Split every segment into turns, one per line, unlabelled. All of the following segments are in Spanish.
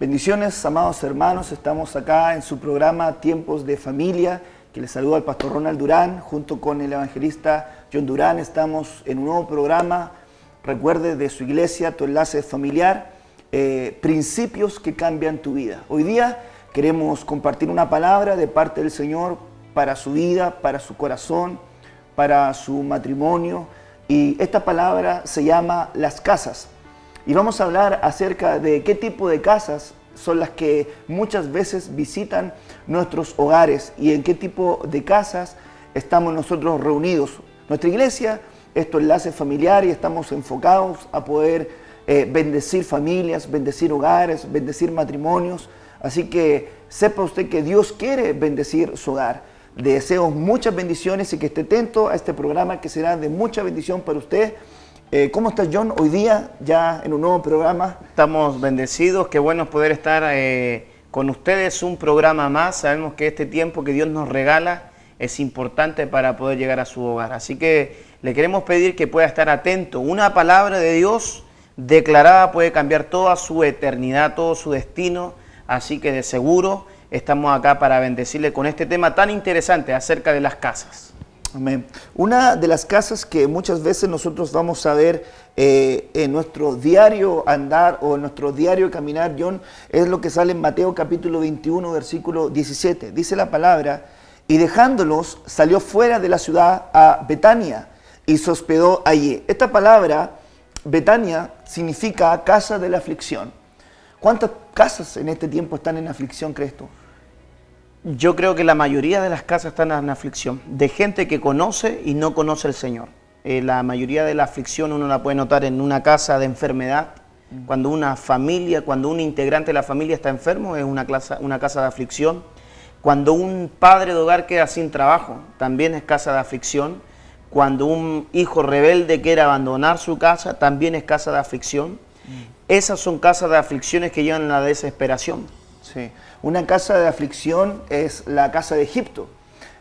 Bendiciones, amados hermanos, estamos acá en su programa Tiempos de Familia, que les saluda el pastor Ronald Durán, junto con el evangelista John Durán. Estamos en un nuevo programa, recuerde, de su iglesia, Tu Enlace Familiar, principios que cambian tu vida. Hoy día queremos compartir una palabra de parte del Señor para su vida, para su corazón, para su matrimonio, y esta palabra se llama las casas. Y vamos a hablar acerca de qué tipo de casas son las que muchas veces visitan nuestros hogares y en qué tipo de casas estamos nosotros reunidos. Nuestra iglesia es Tu Enlace Familiar y estamos enfocados a poder bendecir familias, bendecir hogares, bendecir matrimonios. Así que sepa usted que Dios quiere bendecir su hogar. Le deseo muchas bendiciones y que esté atento a este programa que será de mucha bendición para usted. ¿Cómo estás, John, hoy día ya en un nuevo programa?
Estamos bendecidos, qué bueno poder estar con ustedes, un programa más. Sabemos que este tiempo que Dios nos regala es importante para poder llegar a su hogar. Así que le queremos pedir que pueda estar atento. Una palabra de Dios declarada puede cambiar toda su eternidad, todo su destino. Así que de seguro estamos acá para bendecirle con este tema tan interesante acerca de las casas.
Amén. Una de las casas que muchas veces nosotros vamos a ver en nuestro diario andar o en nuestro diario caminar, John, es lo que sale en Mateo capítulo 21, versículo 17. Dice la palabra, y dejándolos salió fuera de la ciudad a Betania y se hospedó allí. Esta palabra, Betania, significa casa de la aflicción. ¿Cuántas casas en este tiempo están en aflicción, crees tú?
Yo creo que la mayoría de las casas están en aflicción, de gente que conoce y no conoce al Señor. La mayoría de la aflicción uno la puede notar en una casa de enfermedad. Cuando una familia, cuando un integrante de la familia está enfermo, es una casa de aflicción. Cuando un padre de hogar queda sin trabajo, también es casa de aflicción. Cuando un hijo rebelde quiere abandonar su casa, también es casa de aflicción. Esas son casas de aflicciones que llevan a la desesperación.
Sí. Una casa de aflicción es la casa de Egipto.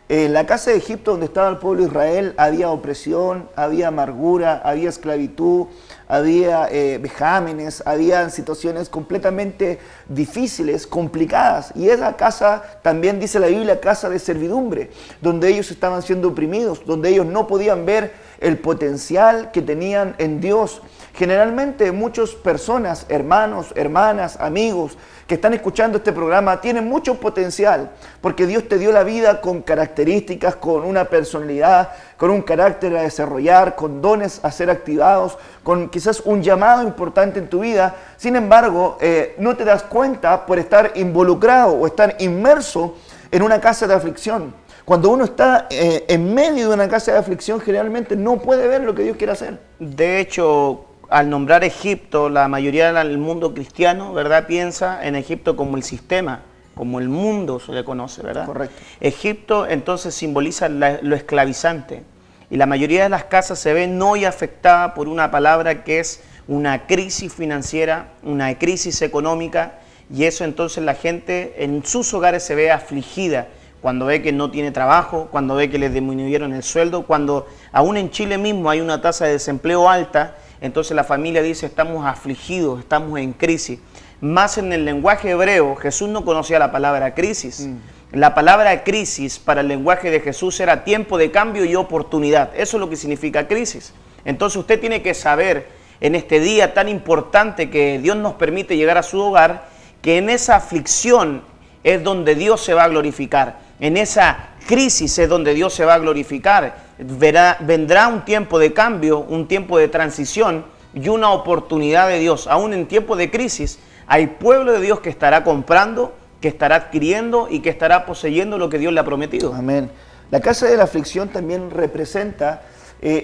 En la casa de Egipto, donde estaba el pueblo de Israel, había opresión, había amargura, había esclavitud, había vejámenes, había situaciones completamente difíciles, complicadas. Y esa casa, también dice la Biblia, casa de servidumbre, donde ellos estaban siendo oprimidos, donde ellos no podían ver el potencial que tenían en Dios. Generalmente muchas personas, hermanos, hermanas, amigos que están escuchando este programa tienen mucho potencial porque Dios te dio la vida con características, con una personalidad, con un carácter a desarrollar, con dones a ser activados, con quizás un llamado importante en tu vida. Sin embargo, no te das cuenta por estar involucrado o estar inmerso en una casa de aflicción. Cuando uno está en medio de una casa de aflicción, generalmente no puede ver lo que Dios quiere hacer.
De hecho, al nombrar Egipto, la mayoría del mundo cristiano, ¿verdad?, piensa en Egipto como el sistema, como el mundo se le conoce, ¿verdad?
Correcto.
Egipto entonces simboliza lo esclavizante. Y la mayoría de las casas se ven hoy afectadas por una palabra que es una crisis financiera, una crisis económica, y eso entonces la gente en sus hogares se ve afligida cuando ve que no tiene trabajo, cuando ve que les disminuyeron el sueldo, cuando aún en Chile mismo hay una tasa de desempleo alta. Entonces la familia dice, estamos afligidos, estamos en crisis. Más en el lenguaje hebreo, Jesús no conocía la palabra crisis. La palabra crisis para el lenguaje de Jesús era tiempo de cambio y oportunidad. Eso es lo que significa crisis. Entonces usted tiene que saber en este día tan importante que Dios nos permite llegar a su hogar, que en esa aflicción es donde Dios se va a glorificar. En esa crisis es donde Dios se va a glorificar. Vendrá un tiempo de cambio, un tiempo de transición y una oportunidad de Dios. Aún en tiempo de crisis hay pueblo de Dios que estará comprando, que estará adquiriendo y que estará poseyendo lo que Dios le ha prometido.
Amén. La casa de la aflicción también representa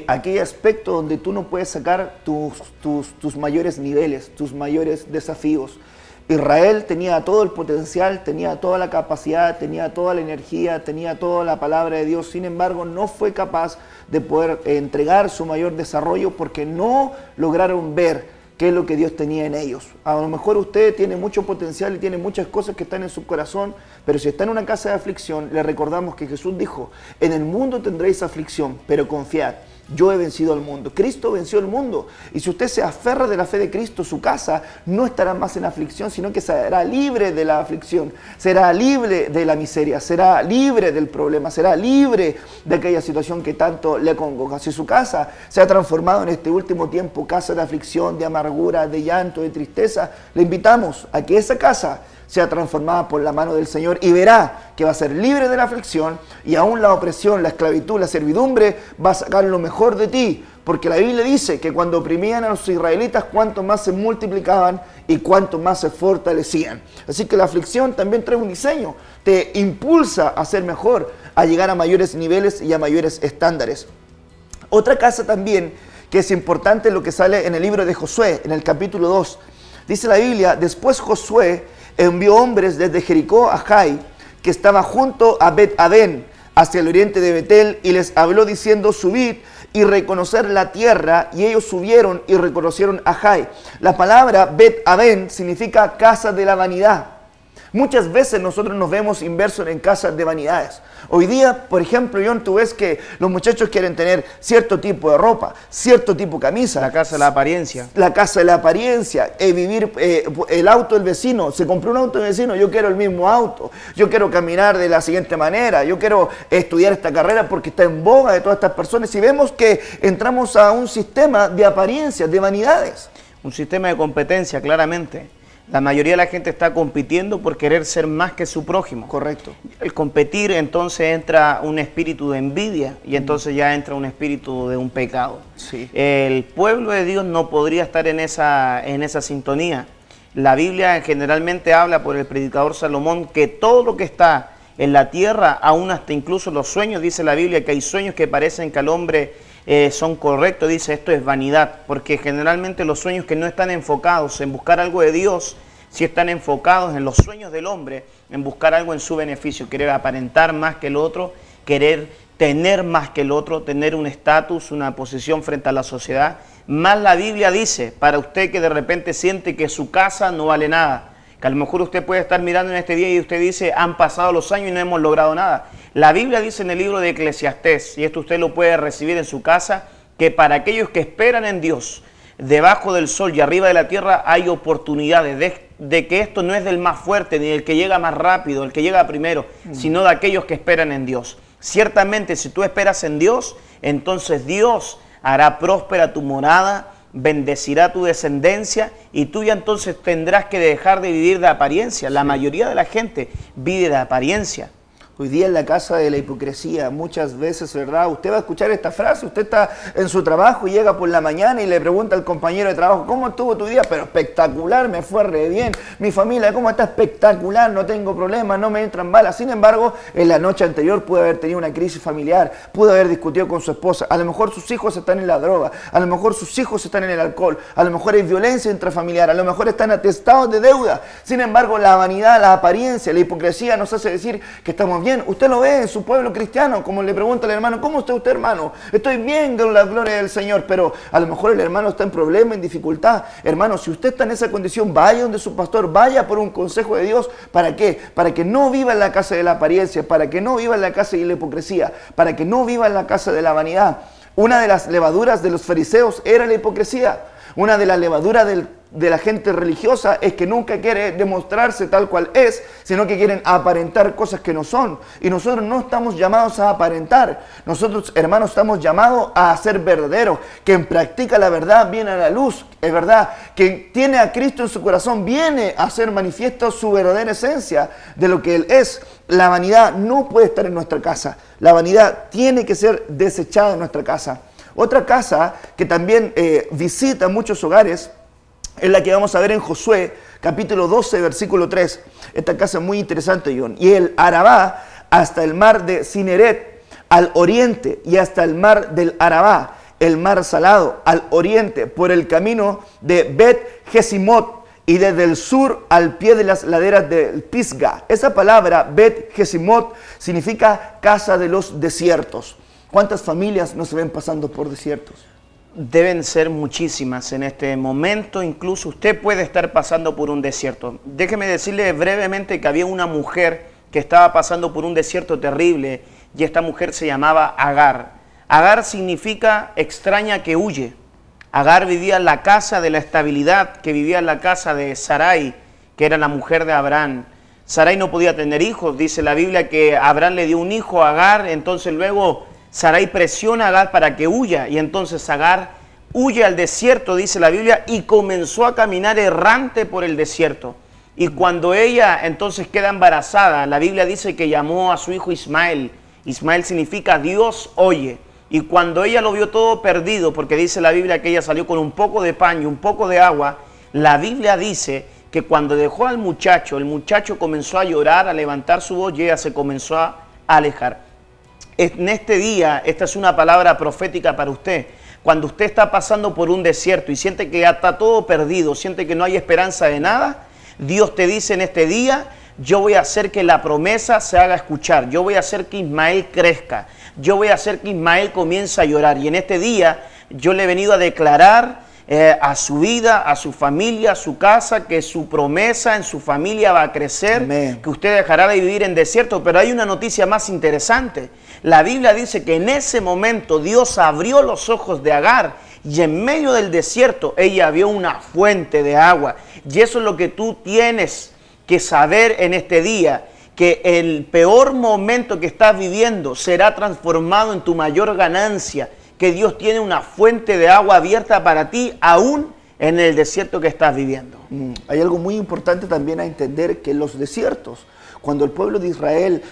aquel aspecto donde tú no puedes sacar tus mayores niveles, tus mayores desafíos. Israel tenía todo el potencial, tenía toda la capacidad, tenía toda la energía, tenía toda la palabra de Dios. Sin embargo, no fue capaz de poder entregar su mayor desarrollo porque no lograron ver qué es lo que Dios tenía en ellos. A lo mejor usted tiene mucho potencial y tiene muchas cosas que están en su corazón, pero si está en una casa de aflicción, le recordamos que Jesús dijo, en el mundo tendréis aflicción, pero confiad, yo he vencido al mundo. Cristo venció el mundo. Y si usted se aferra de la fe de Cristo, su casa no estará más en aflicción, sino que será libre de la aflicción, será libre de la miseria, será libre del problema, será libre de aquella situación que tanto le congoja. Si su casa se ha transformado en este último tiempo casa de aflicción, de amargura, de llanto, de tristeza, le invitamos a que esa casa sea transformada por la mano del Señor y verá que va a ser libre de la aflicción y aún la opresión, la esclavitud, la servidumbre va a sacar lo mejor de ti, porque la Biblia dice que cuando oprimían a los israelitas, cuanto más se multiplicaban y cuanto más se fortalecían. Así que la aflicción también trae un diseño, te impulsa a ser mejor, a llegar a mayores niveles y a mayores estándares. Otra casa también que es importante, lo que sale en el libro de Josué, en el capítulo 2. Dice la Biblia, después Josué envió hombres desde Jericó a Jai, que estaba junto a Bet-Aven, hacia el oriente de Betel, y les habló diciendo, subid y reconocer la tierra, y ellos subieron y reconocieron a Jai. La palabra Bet-Aven significa casa de la vanidad. Muchas veces nosotros nos vemos inmersos en casas de vanidades. Hoy día, por ejemplo, John, tú ves que los muchachos quieren tener cierto tipo de ropa, cierto tipo de camisa.
La casa de la apariencia.
La casa de la apariencia, vivir el auto del vecino. Se compró un auto del vecino, yo quiero el mismo auto. Yo quiero caminar de la siguiente manera. Yo quiero estudiar esta carrera porque está en boga de todas estas personas. Y vemos que entramos a un sistema de apariencias, de vanidades.
Un sistema de competencia, claramente. La mayoría de la gente está compitiendo por querer ser más que su prójimo.
Correcto.
El competir, entonces entra un espíritu de envidia y entonces ya entra un espíritu de un pecado.
Sí.
El pueblo de Dios no podría estar en esa sintonía. La Biblia generalmente habla por el predicador Salomón que todo lo que está en la tierra, aún hasta incluso los sueños, dice la Biblia que hay sueños que parecen que al hombre son correctos, dice esto es vanidad, porque generalmente los sueños que no están enfocados en buscar algo de Dios, si están enfocados en los sueños del hombre, en buscar algo en su beneficio, querer aparentar más que el otro, querer tener más que el otro, tener un estatus, una posición frente a la sociedad. Más la Biblia dice, para usted que de repente siente que su casa no vale nada, que a lo mejor usted puede estar mirando en este día y usted dice, han pasado los años y no hemos logrado nada. La Biblia dice en el libro de Eclesiastés, y esto usted lo puede recibir en su casa, que para aquellos que esperan en Dios, debajo del sol y arriba de la tierra hay oportunidades de que esto no es del más fuerte, ni del que llega más rápido, el que llega primero, sino de aquellos que esperan en Dios. Ciertamente, si tú esperas en Dios, entonces Dios hará próspera tu morada, bendecirá tu descendencia y tú ya entonces tendrás que dejar de vivir de apariencia. La mayoría de la gente vive de apariencia.
Hoy día en la casa de la hipocresía, muchas veces, ¿verdad? Usted va a escuchar esta frase, usted está en su trabajo y llega por la mañana y le pregunta al compañero de trabajo, ¿cómo estuvo tu día? Pero espectacular, me fue re bien. Mi familia, ¿cómo está? Espectacular, no tengo problemas, no me entran balas. Sin embargo, en la noche anterior pudo haber tenido una crisis familiar, pudo haber discutido con su esposa, a lo mejor sus hijos están en la droga, a lo mejor sus hijos están en el alcohol, a lo mejor hay violencia intrafamiliar, a lo mejor están atestados de deuda. Sin embargo, la vanidad, la apariencia, la hipocresía nos hace decir que estamos bien. Usted lo ve en su pueblo cristiano, como le pregunta al hermano, ¿cómo está usted, hermano? Estoy bien, con la gloria del Señor, pero a lo mejor el hermano está en problema, en dificultad. Hermano, si usted está en esa condición, vaya donde su pastor, vaya por un consejo de Dios. ¿Para qué? Para que no viva en la casa de la apariencia, para que no viva en la casa de la hipocresía, para que no viva en la casa de la vanidad. Una de las levaduras de los fariseos era la hipocresía. Una de las levaduras de la gente religiosa es que nunca quiere demostrarse tal cual es, sino que quieren aparentar cosas que no son. Y nosotros no estamos llamados a aparentar. Nosotros, hermanos, estamos llamados a ser verdaderos. Quien practica la verdad viene a la luz, es verdad. Quien tiene a Cristo en su corazón viene a hacer manifiesto su verdadera esencia de lo que Él es. La vanidad no puede estar en nuestra casa. La vanidad tiene que ser desechada en nuestra casa. Otra casa que también visita muchos hogares es la que vamos a ver en Josué, capítulo 12, versículo 3. Esta casa es muy interesante, John. Y el Arabá hasta el mar de Cineret, al oriente, y hasta el mar del Arabá, el mar salado, al oriente, por el camino de Bet-Jesimot, y desde el sur al pie de las laderas del Pisga. Esa palabra, Bet-Jesimot, significa casa de los desiertos. ¿Cuántas familias no se ven pasando por desiertos?
Deben ser muchísimas en este momento, incluso usted puede estar pasando por un desierto. Déjeme decirle brevemente que había una mujer que estaba pasando por un desierto terrible y esta mujer se llamaba Agar. Agar significa extraña que huye. Agar vivía en la casa de la estabilidad, que vivía en la casa de Sarai, que era la mujer de Abraham. Sarai no podía tener hijos, dice la Biblia que Abraham le dio un hijo a Agar, entonces luego Sarai presiona a Agar para que huya, y entonces Agar huye al desierto, dice la Biblia, y comenzó a caminar errante por el desierto. Y cuando ella entonces queda embarazada, la Biblia dice que llamó a su hijo Ismael. Ismael significa Dios oye. Y cuando ella lo vio todo perdido, porque dice la Biblia que ella salió con un poco de pan y un poco de agua, la Biblia dice que cuando dejó al muchacho, el muchacho comenzó a llorar, a levantar su voz y ella se comenzó a alejar. En este día, esta es una palabra profética para usted. Cuando usted está pasando por un desierto y siente que ya está todo perdido, siente que no hay esperanza de nada, Dios te dice en este día: yo voy a hacer que la promesa se haga escuchar, yo voy a hacer que Ismael crezca, yo voy a hacer que Ismael comience a llorar. Y en este día yo le he venido a declarar a su vida, a su familia, a su casa, que su promesa en su familia va a crecer,
Amén.
que usted dejará de vivir en desierto. Pero hay una noticia más interesante. La Biblia dice que en ese momento Dios abrió los ojos de Agar y en medio del desierto ella vio una fuente de agua. Y eso es lo que tú tienes que saber en este día, que el peor momento que estás viviendo será transformado en tu mayor ganancia, que Dios tiene una fuente de agua abierta para ti, aún en el desierto que estás viviendo.
Hay algo muy importante también a entender, que los desiertos, cuando el pueblo de Israel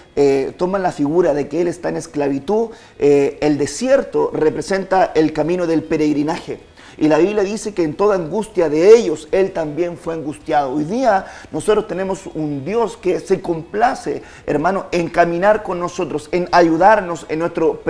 toma la figura de que él está en esclavitud, el desierto representa el camino del peregrinaje. Y la Biblia dice que en toda angustia de ellos, Él también fue angustiado. Hoy día nosotros tenemos un Dios que se complace, hermano, en caminar con nosotros, en ayudarnos en nuestro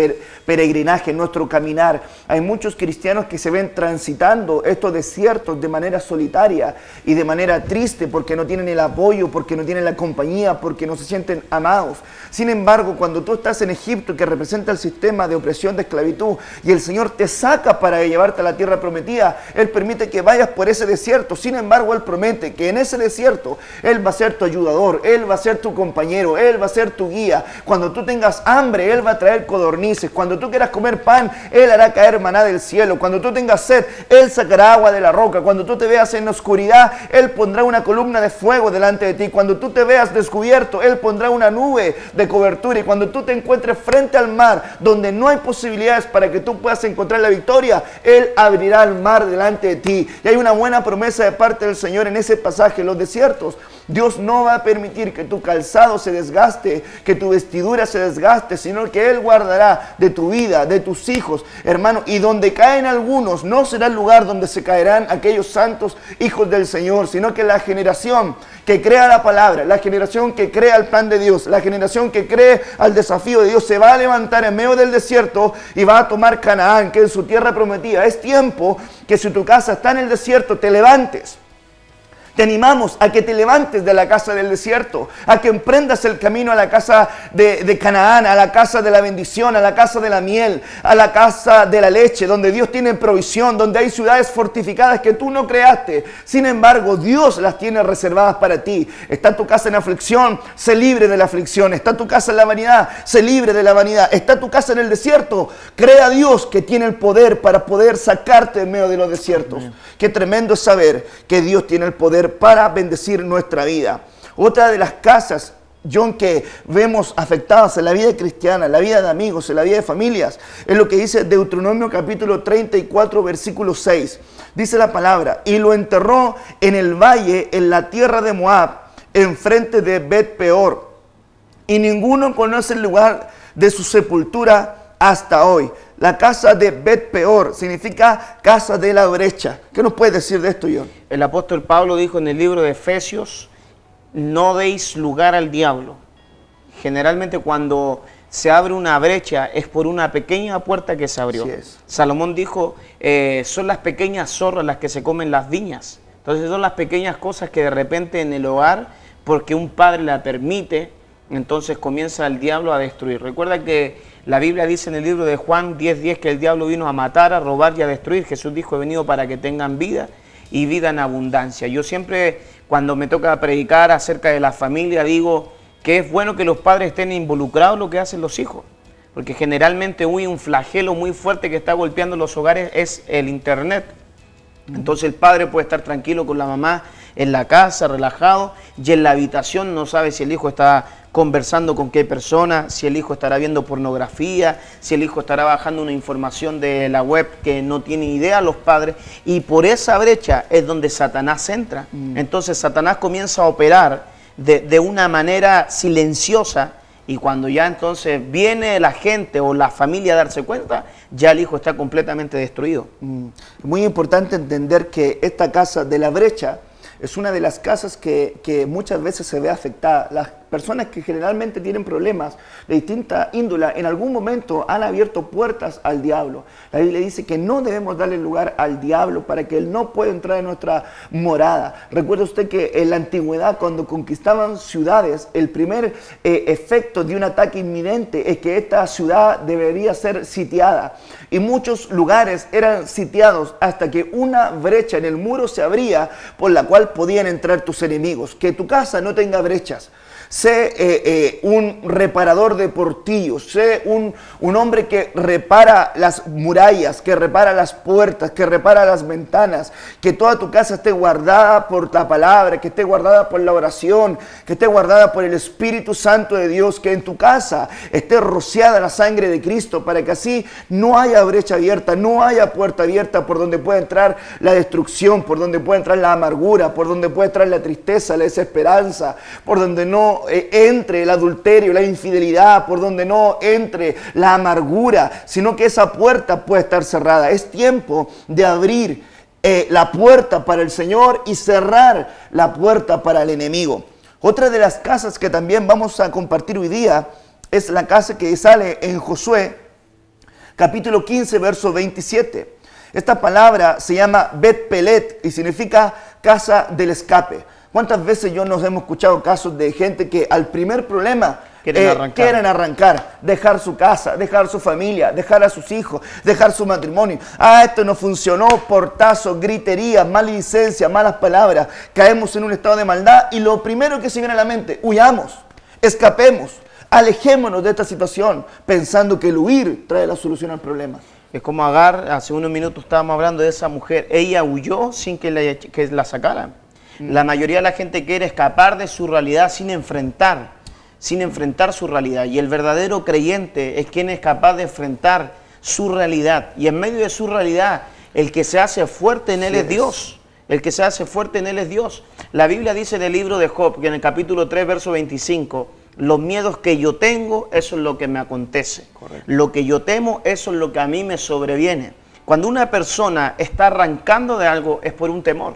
peregrinaje, en nuestro caminar. Hay muchos cristianos que se ven transitando estos desiertos de manera solitaria y de manera triste, porque no tienen el apoyo, porque no tienen la compañía, porque no se sienten amados. Sin embargo, cuando tú estás en Egipto, que representa el sistema de opresión, de esclavitud, y el Señor te saca para llevarte a la tierra prometida, Él permite que vayas por ese desierto. Sin embargo, Él promete que en ese desierto Él va a ser tu ayudador, Él va a ser tu compañero, Él va a ser tu guía. Cuando tú tengas hambre, Él va a traer codornices. Cuando tú quieras comer pan, Él hará caer maná del cielo. Cuando tú tengas sed, Él sacará agua de la roca. Cuando tú te veas en la oscuridad, Él pondrá una columna de fuego delante de ti. Cuando tú te veas descubierto, Él pondrá una nube de cobertura. Y cuando tú te encuentres frente al mar, donde no hay posibilidades para que tú puedas encontrar la victoria, Él abrirá el mar delante de ti. Y hay una buena promesa de parte del Señor en ese pasaje. Los desiertos, Dios no va a permitir que tu calzado se desgaste, que tu vestidura se desgaste, sino que Él guardará de tu vida, de tus hijos, hermano. Y donde caen algunos, no será el lugar donde se caerán aquellos santos hijos del Señor, sino que la generación que crea la palabra, la generación que crea el plan de Dios, la generación que cree al desafío de Dios, se va a levantar en medio del desierto y va a tomar Canaán, que es su tierra prometida. Es tiempo que, si tu casa está en el desierto, te levantes. Te animamos a que te levantes de la casa del desierto, a que emprendas el camino a la casa de Canaán, a la casa de la bendición, a la casa de la miel, a la casa de la leche, donde Dios tiene provisión, donde hay ciudades fortificadas que tú no creaste. Sin embargo, Dios las tiene reservadas para ti. Está tu casa en aflicción, sé libre de la aflicción. Está tu casa en la vanidad, sé libre de la vanidad. Está tu casa en el desierto, crea a Dios que tiene el poder para poder sacarte en medio de los desiertos. Amén. Qué tremendo es saber que Dios tiene el poder para bendecir nuestra vida. Otra de las casas, John, que vemos afectadas en la vida cristiana, en la vida de amigos, en la vida de familias, es lo que dice Deuteronomio capítulo 34, versículo 6. Dice la palabra: y lo enterró en el valle, en la tierra de Moab, enfrente de Bet Peor, y ninguno conoce el lugar de su sepultura hasta hoy. La casa de Bet Peor significa casa de la brecha. ¿Qué nos puedes decir de esto, John?
El apóstol Pablo dijo en el libro de Efesios: no deis lugar al diablo. Generalmente cuando se abre una brecha es por una pequeña puerta que se abrió. Salomón dijo, son las pequeñas zorras las que se comen las viñas. Entonces son las pequeñas cosas que de repente en el hogar, porque un padre la permite, entonces comienza el diablo a destruir. Recuerda que la Biblia dice en el libro de Juan 10:10 que el diablo vino a matar, a robar y a destruir. Jesús dijo: he venido para que tengan vida y vida en abundancia. Yo siempre, cuando me toca predicar acerca de la familia, digo que es bueno que los padres estén involucrados en lo que hacen los hijos. porque generalmente un flagelo muy fuerte que está golpeando los hogares es el internet. Entonces el padre puede estar tranquilo con la mamá en la casa, relajado, y en la habitación no sabe si el hijo está conversando con qué persona, si el hijo estará viendo pornografía, si el hijo estará bajando una información de la web que no tiene idea los padres, y por esa brecha es donde Satanás entra. Entonces Satanás comienza a operar de una manera silenciosa, y cuando ya entonces viene la gente o la familia a darse cuenta, ya el hijo está completamente destruido.
Muy importante entender que esta casa de la brecha es una de las casas que muchas veces se ve afectada. Las personas que generalmente tienen problemas de distinta índole, en algún momento han abierto puertas al diablo. La Biblia dice que no debemos darle lugar al diablo para que él no pueda entrar en nuestra morada. Recuerda usted que en la antigüedad, cuando conquistaban ciudades, el primer efecto de un ataque inminente es que esta ciudad debería ser sitiada. Y muchos lugares eran sitiados hasta que una brecha en el muro se abría por la cual podían entrar tus enemigos. Que tu casa no tenga brechas. Sé un reparador de portillos, sé un hombre que repara las murallas, que repara las puertas, que repara las ventanas, que toda tu casa esté guardada por la palabra, que esté guardada por la oración, que esté guardada por el Espíritu Santo de Dios, que en tu casa esté rociada la sangre de Cristo, para que así no haya brecha abierta, no haya puerta abierta por donde pueda entrar la destrucción, por donde pueda entrar la amargura, por donde pueda entrar la tristeza, la desesperanza, por donde no entre el adulterio, la infidelidad, por donde no entre la amargura, sino que esa puerta puede estar cerrada. Es tiempo de abrir la puerta para el Señor y cerrar la puerta para el enemigo. Otra de las casas que también vamos a compartir hoy día es la casa que sale en Josué, capítulo 15, verso 27. Esta palabra se llama Bet Pelet y significa casa del escape. ¿Cuántas veces nos hemos escuchado casos de gente que al primer problema quieren arrancar, dejar su casa, dejar su familia, dejar a sus hijos, dejar su matrimonio? Esto no funcionó, portazo, gritería, maledicencia, malas palabras. Caemos en un estado de maldad y lo primero que se viene a la mente, huyamos, escapemos, alejémonos de esta situación, pensando que el huir trae la solución al problema.
Es como Agar, hace unos minutos estábamos hablando de esa mujer, ella huyó sin que la sacaran. La mayoría de la gente quiere escapar de su realidad sin enfrentar su realidad. Y el verdadero creyente es quien es capaz de enfrentar su realidad. Y en medio de su realidad, el que se hace fuerte en él es Dios. El que se hace fuerte en él es Dios. La Biblia dice en el libro de Job, que en el capítulo 3, verso 25, los miedos que yo tengo, eso es lo que me acontece. Correcto. Lo que yo temo, eso es lo que a mí me sobreviene. Cuando una persona está arrancando de algo, es por un temor.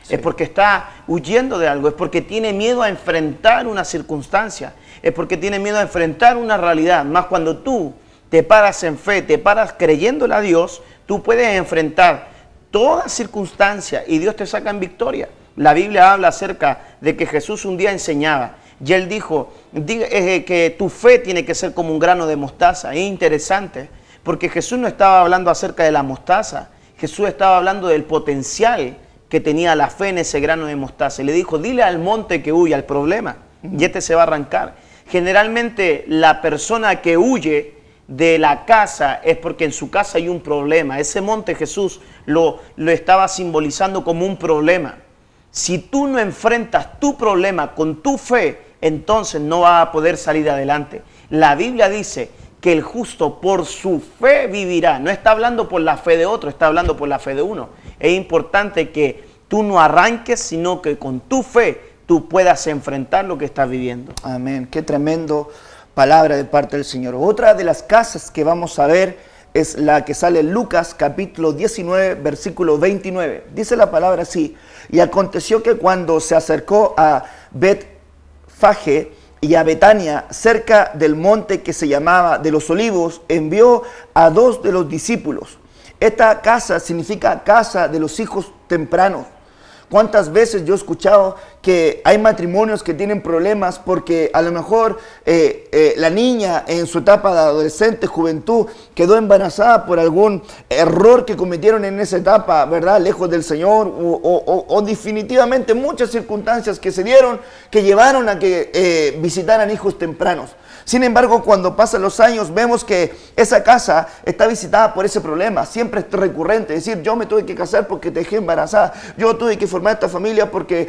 Sí. Es porque está huyendo de algo, es porque tiene miedo a enfrentar una circunstancia, es porque tiene miedo a enfrentar una realidad. Más cuando tú te paras en fe, te paras creyéndole a Dios, tú puedes enfrentar toda circunstancia y Dios te saca en victoria. La Biblia habla acerca de que Jesús un día enseñaba y Él dijo que tu fe tiene que ser como un grano de mostaza. Es interesante porque Jesús no estaba hablando acerca de la mostaza, Jesús estaba hablando del potencial que tenía la fe en ese grano de mostaza. Y le dijo, dile al monte que huya al problema y este se va a arrancar. Generalmente la persona que huye de la casa es porque en su casa hay un problema. Ese monte Jesús lo estaba simbolizando como un problema. Si tú no enfrentas tu problema con tu fe, entonces no vas a poder salir adelante. La Biblia dice que el justo por su fe vivirá. No está hablando por la fe de otro, está hablando por la fe de uno. Es importante que tú no arranques, sino que con tu fe tú puedas enfrentar lo que estás viviendo.
Amén. Qué tremendo palabra de parte del Señor. Otra de las casas que vamos a ver es la que sale en Lucas capítulo 19, versículo 29. Dice la palabra así: y aconteció que cuando se acercó a Betfage y a Betania, cerca del monte que se llamaba de los Olivos, envió a 2 de los discípulos. Esta casa significa casa de los hijos tempranos. ¿Cuántas veces yo he escuchado que hay matrimonios que tienen problemas porque a lo mejor la niña en su etapa de adolescente, juventud, quedó embarazada por algún error que cometieron en esa etapa, ¿verdad? Lejos del Señor, o definitivamente muchas circunstancias que se dieron que llevaron a que visitaran hijos tempranos. Sin embargo, cuando pasan los años, vemos que esa casa está visitada por ese problema. Siempre es recurrente. Es decir, yo me tuve que casar porque te dejé embarazada. Yo tuve que formar esta familia porque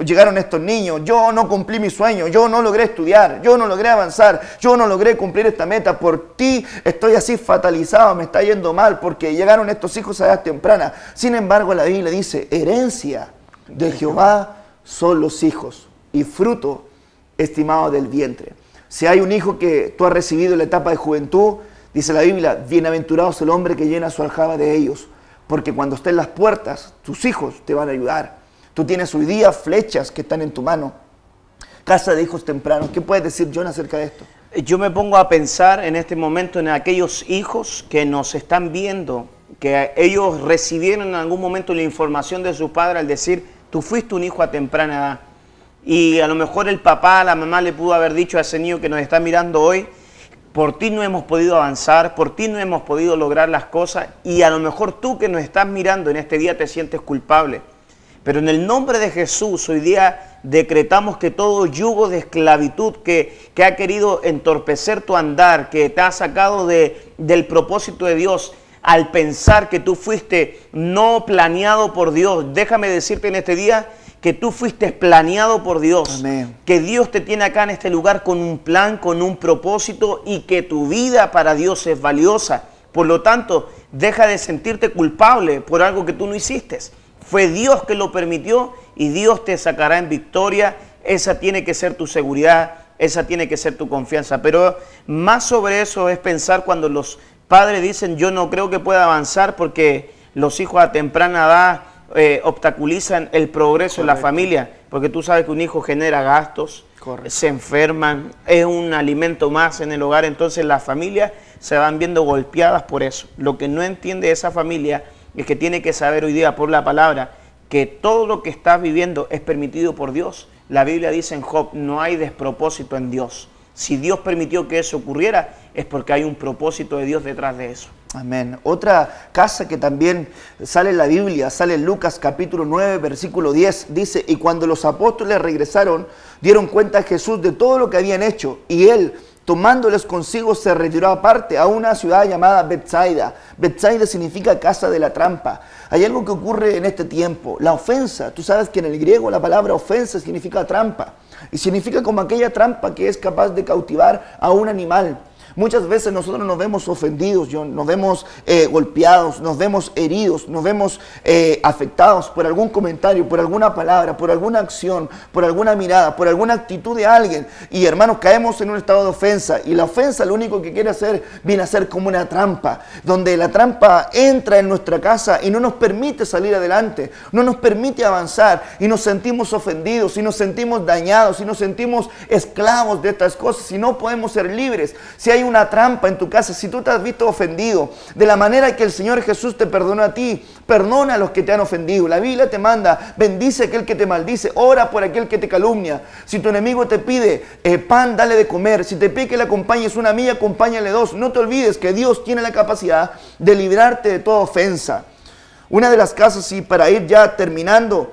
llegaron estos niños. Yo no cumplí mi sueño. Yo no logré estudiar. Yo no logré avanzar. Yo no logré cumplir esta meta. Por ti estoy así fatalizado. Me está yendo mal porque llegaron estos hijos a edad temprana. Sin embargo, la Biblia dice, herencia de Jehová son los hijos y fruto estimado del vientre. Si hay un hijo que tú has recibido en la etapa de juventud, dice la Biblia, bienaventurado es el hombre que llena su aljaba de ellos, porque cuando estén las puertas, tus hijos te van a ayudar. Tú tienes hoy día flechas que están en tu mano. Casa de hijos tempranos. ¿Qué puedes decir, John, acerca de esto?
Yo me pongo a pensar en este momento en aquellos hijos que nos están viendo, que ellos recibieron en algún momento la información de su padre al decir, tú fuiste un hijo a temprana edad. Y a lo mejor el papá, la mamá le pudo haber dicho a ese niño que nos está mirando hoy, por ti no hemos podido avanzar, por ti no hemos podido lograr las cosas, y a lo mejor tú que nos estás mirando en este día te sientes culpable. Pero en el nombre de Jesús hoy día decretamos que todo yugo de esclavitud que ha querido entorpecer tu andar, que te ha sacado del propósito de Dios, al pensar que tú fuiste no planeado por Dios, déjame decirte en este día que tú fuiste planeado por Dios. Amén. Que Dios te tiene acá en este lugar con un plan, con un propósito, y que tu vida para Dios es valiosa. Por lo tanto, deja de sentirte culpable por algo que tú no hiciste. Fue Dios que lo permitió y Dios te sacará en victoria. Esa tiene que ser tu seguridad, esa tiene que ser tu confianza. Pero más sobre eso es pensar cuando los padres dicen, yo no creo que pueda avanzar porque los hijos a temprana edad obstaculizan el progreso de la familia, porque tú sabes que un hijo genera gastos, se enferman, es un alimento más en el hogar, entonces las familias se van viendo golpeadas por eso. Lo que no entiende esa familia es que tiene que saber hoy día por la palabra que todo lo que estás viviendo es permitido por Dios. La Biblia dice en Job, no hay despropósito en Dios. Si Dios permitió que eso ocurriera, es porque hay un propósito de Dios detrás de eso.
Amén. Otra casa que también sale en la Biblia, sale en Lucas capítulo 9, versículo 10, dice, y cuando los apóstoles regresaron, dieron cuenta a Jesús de todo lo que habían hecho, y él, tomándoles consigo, se retiró aparte a una ciudad llamada Betsaida. Betsaida significa casa de la trampa. Hay algo que ocurre en este tiempo, la ofensa. Tú sabes que en el griego la palabra ofensa significa trampa, y significa como aquella trampa que es capaz de cautivar a un animal. Muchas veces nosotros nos vemos ofendidos, nos vemos golpeados, nos vemos heridos, nos vemos afectados por algún comentario, por alguna palabra, por alguna acción, por alguna mirada, por alguna actitud de alguien. Y hermanos, caemos en un estado de ofensa. Y la ofensa lo único que quiere hacer, viene a ser como una trampa, donde la trampa entra en nuestra casa y no nos permite salir adelante, no nos permite avanzar, y nos sentimos ofendidos, y nos sentimos dañados, y nos sentimos esclavos de estas cosas, y no podemos ser libres. Si hay una trampa en tu casa, si tú te has visto ofendido, de la manera que el Señor Jesús te perdonó a ti, perdona a los que te han ofendido. La Biblia te manda, bendice a aquel que te maldice, ora por aquel que te calumnia. Si tu enemigo te pide pan, dale de comer. Si te pide que le acompañes una milla, acompáñale dos. No te olvides que Dios tiene la capacidad de librarte de toda ofensa. Una de las casas, y para ir ya terminando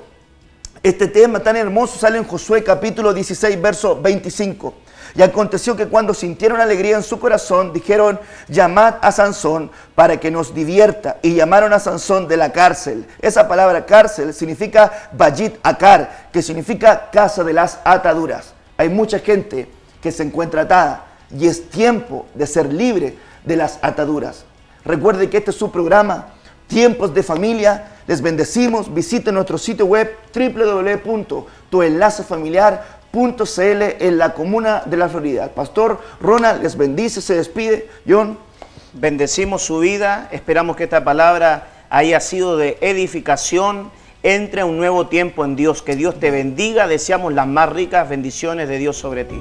este tema tan hermoso, sale en Josué capítulo 16, verso 25. Y aconteció que cuando sintieron alegría en su corazón, dijeron, llamad a Sansón para que nos divierta. Y llamaron a Sansón de la cárcel. Esa palabra cárcel significa Bayit Akar, que significa casa de las ataduras. Hay mucha gente que se encuentra atada y es tiempo de ser libre de las ataduras. Recuerde que este es su programa, Tiempos de Familia. Les bendecimos. Visite nuestro sitio web www.tuenlacefamiliar.cl en la comuna de la Florida. El pastor Ronald les bendice, se despide. John.
Bendecimos su vida, esperamos que esta palabra haya sido de edificación, entre a un nuevo tiempo en Dios, que Dios te bendiga, deseamos las más ricas bendiciones de Dios sobre ti.